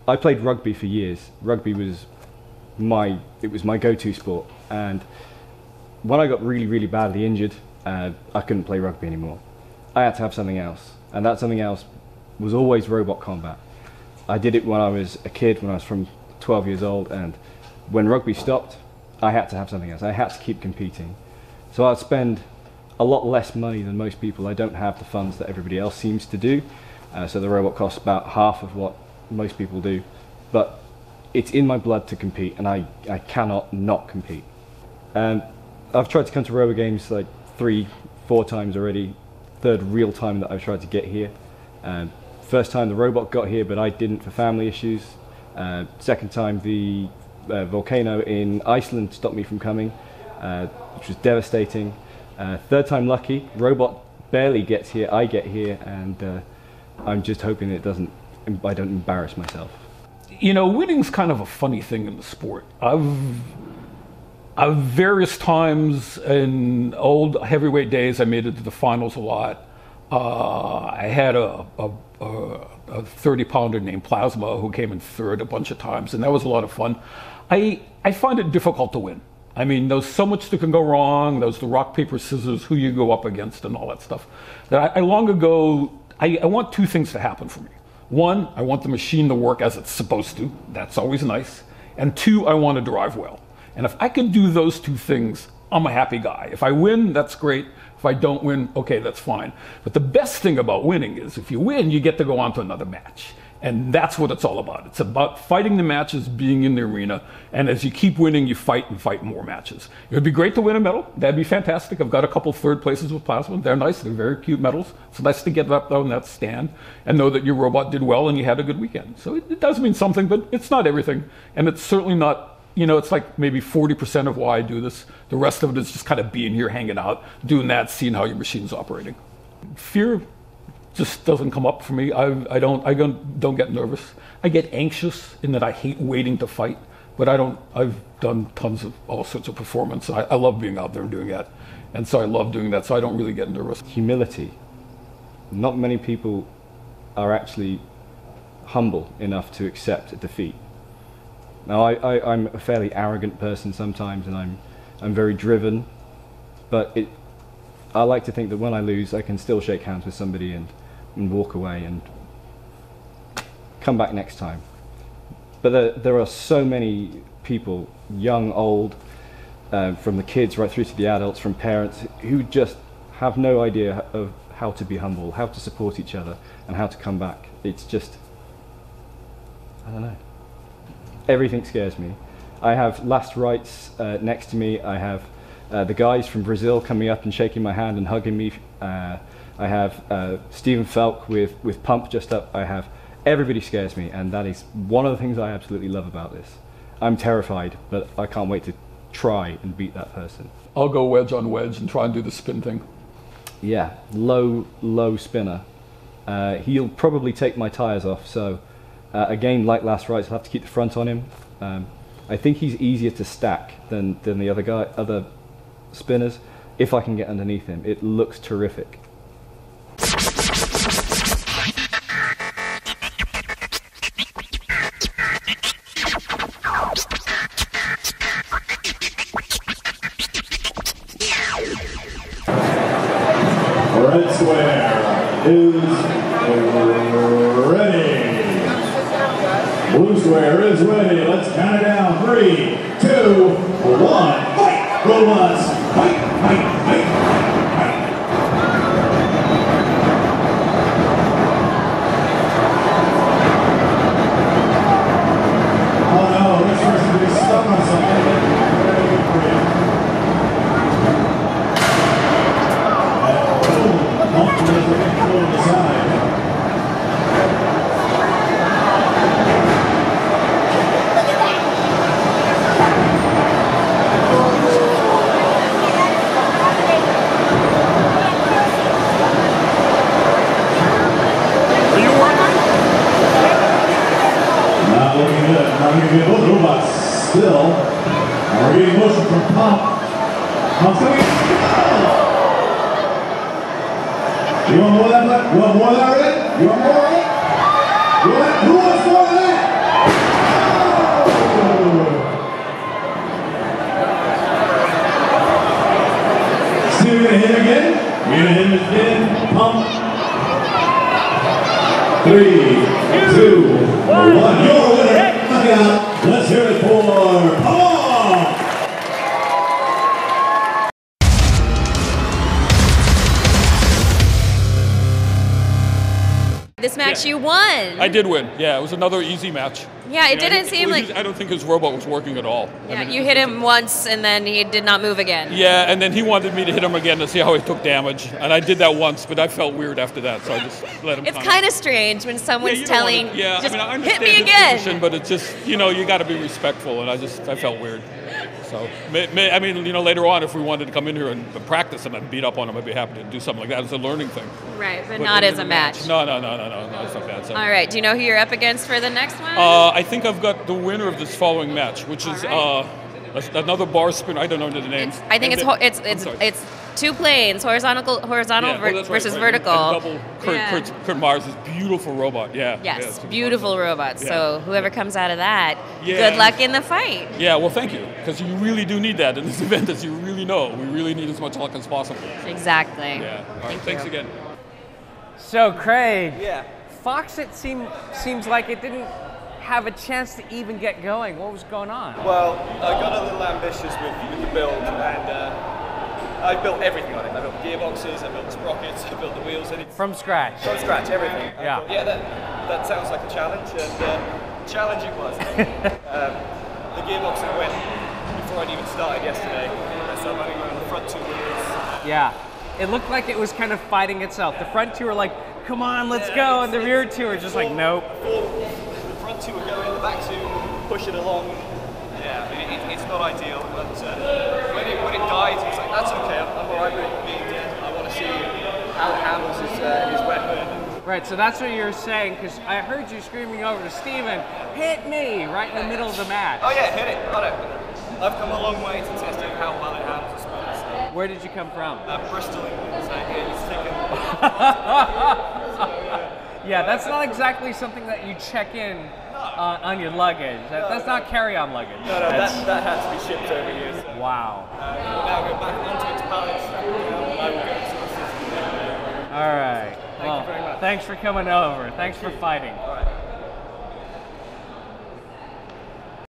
I played rugby for years. Rugby was my go-to sport, and when I got really, really badly injured, I couldn't play rugby anymore. I had to have something else, and that something else was always robot combat. I did it when I was a kid, when I was from 12 years old, and when rugby stopped, I had to have something else. I had to keep competing. So I'd spend a lot less money than most people. I don't have the funds that everybody else seems to do, so the robot costs about half of what most people do, but it's in my blood to compete, and I cannot not compete. I've tried to come to robo games like 3-4 times already. Third real time that I've tried to get here. First time the robot got here, but I didn't for family issues. Second time the volcano in Iceland stopped me from coming, which was devastating. Third time lucky, robot barely gets here, I get here, and I'm just hoping I don't embarrass myself. You know, winning's kind of a funny thing in the sport. I've various times in old heavyweight days, I made it to the finals a lot. I had a 30-pounder named Plasma who came in third a bunch of times, and that was a lot of fun. I find it difficult to win. I mean, there's so much that can go wrong. There's the rock, paper, scissors, who you go up against and all that stuff. That I long ago, I want two things to happen for me. One, I want the machine to work as it's supposed to. That's always nice. And two, I want to drive well. And if I can do those two things, I'm a happy guy. If I win, that's great. If I don't win, okay, that's fine. But the best thing about winning is if you win, you get to go on to another match. And that's what it's all about. It's about fighting the matches, being in the arena. And as you keep winning, you fight and fight more matches. It would be great to win a medal. That'd be fantastic. I've got a couple third places with Plasma. They're nice. They're very cute medals. It's nice to get up on that stand and know that your robot did well and you had a good weekend. So it does mean something, but it's not everything. And it's certainly not, you know, it's like maybe 40% of why I do this. The rest of it is just kind of being here, hanging out, doing that, seeing how your machine's operating. Fear just doesn't come up for me. I don't get nervous. I get anxious in that I hate waiting to fight, but I've done tons of all sorts of performance. I love being out there and doing that. And so I love doing that, so I don't really get nervous. Humility. Not many people are actually humble enough to accept a defeat. Now, I'm a fairly arrogant person sometimes, and I'm very driven, but I like to think that when I lose, I can still shake hands with somebody and walk away and come back next time. But there are so many people, young, old, from the kids right through to the adults, from parents, who just have no idea of how to be humble, how to support each other, and how to come back. It's just, I don't know. Everything scares me. I have last rites next to me. I have the guys from Brazil coming up and shaking my hand and hugging me. I have Stephen Falk with Pump just up. Everybody scares me, and that is one of the things I absolutely love about this. I'm terrified, but I can't wait to try and beat that person. I'll go wedge on wedge and try and do the spin thing. Yeah, low spinner. He'll probably take my tires off, so again, like last rites, I'll have to keep the front on him. I think he's easier to stack than the other spinners. If I can get underneath him, it looks terrific. Red square is ready. Blue square is ready. Let's count it down. 3, 2, 1. Fight! Robots! Fight! Fight! Fight! Oh no, this person is stuck on something. Very good for you. Both robots still. We're getting motion from Pump. Pump's coming. You want more of that? You want more of that, Red? You want more of it? Who wants more of that? Ready again? Here it is again. Pump. 3, 2, 1. Your winner. Knockout. Let's hear it for Pump. This match you won. I did win. Yeah, it was another easy match. Yeah, it didn't seem like... I don't think his robot was working at all. Yeah, you hit him once and then he did not move again. Yeah, and then he wanted me to hit him again to see how he took damage. And I did that once, but I felt weird after that, so I just let him It's kind of strange when someone's telling, just I understand hit me his again. position, but it's just, you got to be respectful, and I felt weird. So, I mean, later on, if we wanted to come in here and practice and I'd beat up on him, I'd be happy to do something like that. It's a learning thing. Right, but not as a match. No, it's not bad. So. All right, do you know who you're up against for the next one? I think I've got the winner of this following match, which is another bar spin. I don't know the names. I think it's two planes, horizontal versus vertical. And double Kurt Myers' beautiful robot. Yeah. Yes, beautiful robot. Yeah. So whoever comes out of that, good luck in the fight. Yeah, well, thank you, because you really do need that in this event, as you really know. We really need as much luck as possible. Exactly. Yeah. All right. Thanks again. So, Craig. Yeah. Foxic seems like it didn't have a chance to even get going. What was going on? Well, I got a little ambitious with the build, and I built everything on it. I built the gearboxes, I built the sprockets, I built the wheels. And From scratch? From scratch, everything. Yeah. Thought, that sounds like a challenge, and challenge it was. The gearbox went before I'd even started yesterday, so I'm only going on the front two wheels. Yeah. It looked like it was kind of fighting itself. The front two were like, come on, let's go, and the rear two are just like, nope. The front two were going, the back two push it along. Yeah, I mean, it's not ideal, but when it died, it's like, that's okay, I'm alright with it being dead. I want to see how it handles his weapon. Right, so that's what you're saying, because I heard you screaming over to Steven, hit me, right in the middle of the match. Oh yeah, hit it. I've come a long way to testing how well it handles the spin. So. Where did you come from? Bristol, England, so it's taken... Yeah, that's not exactly something that you check in on your luggage. That's not carry-on luggage. No, that had to be shipped over here. So. Wow. We'll now go back onto its pallets. I will go to the system. All right. Thank you very much. Thanks for coming over. Thanks for fighting. All right.